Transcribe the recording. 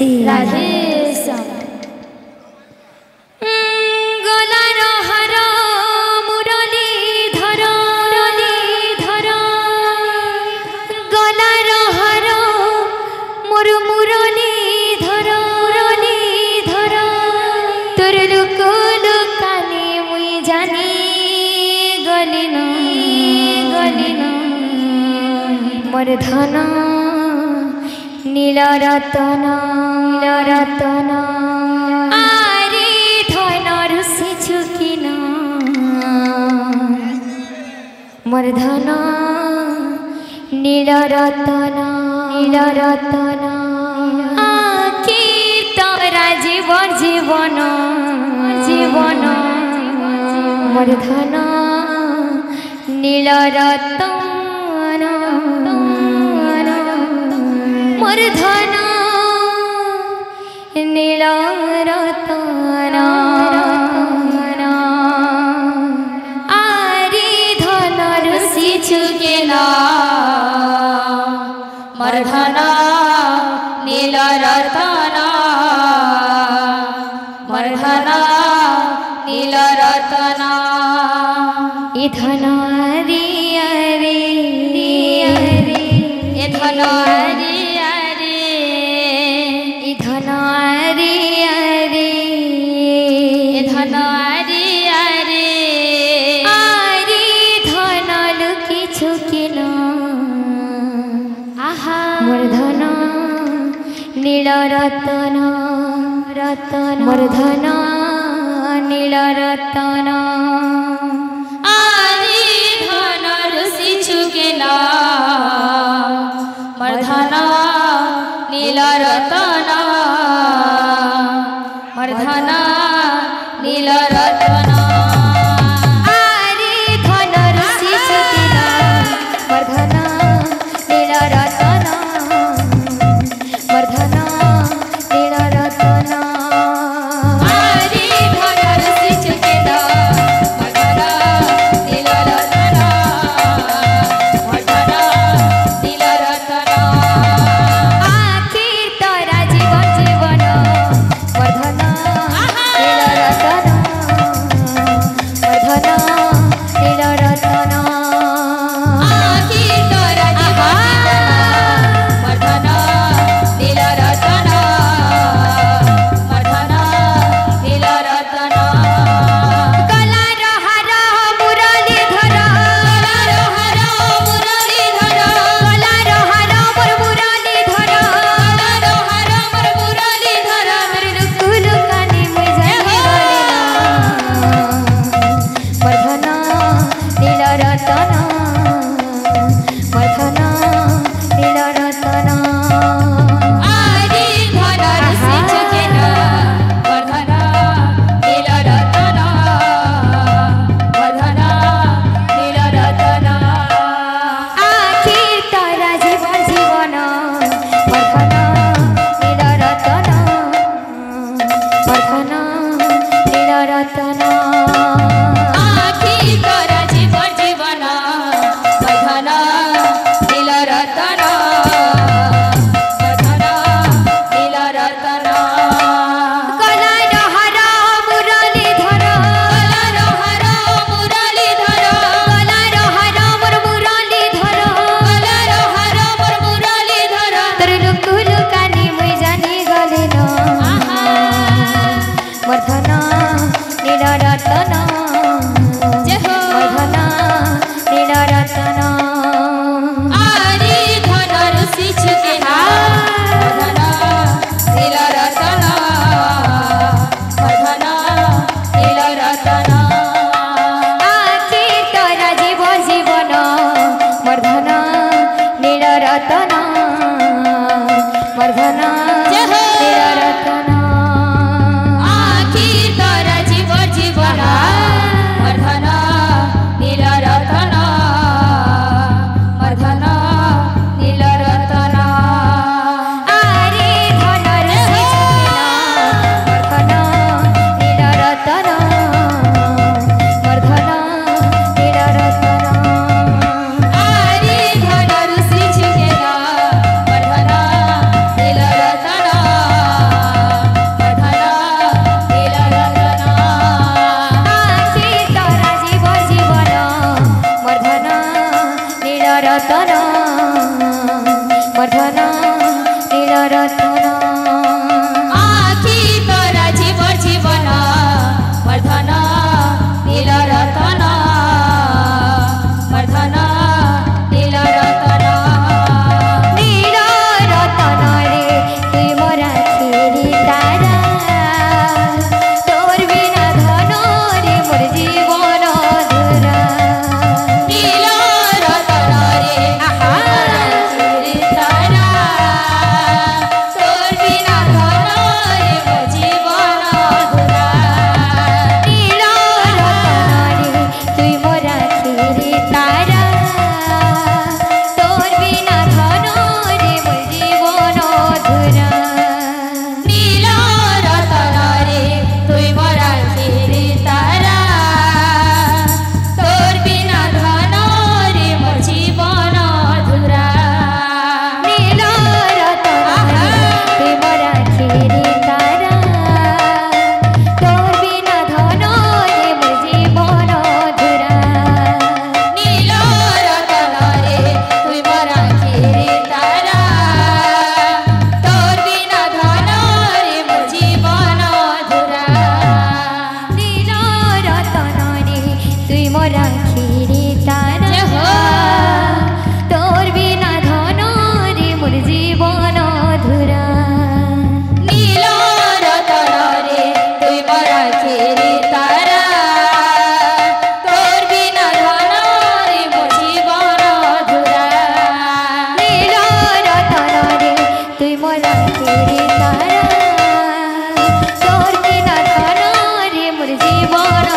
राधे मोर धन नील रतन आरे धन रुषि झुकिन मोर धन नील रतन आके तोरा जीवन जीवन जीवन मोर धन नील रतन मोर धन नील रतन आरे धन रुषि झुकेला मोर धन नील रतन मोर धन नील रतन ए धन रे ए धन नील रतन मोर धन नील रतन आरे धन रुषि झुकेला मोर धन नील रतन मोर धन नील रतन आरे धन रुषि झुकेला मोर धन नील रतन मोर धन नील रतन आरे धन रुषि झुकेला मोर धन नील रतन मोर धन नील रतन आखिर तोरा जीवन जीवन मोर धन तारा तोर के ना ताना रे मोर जीवन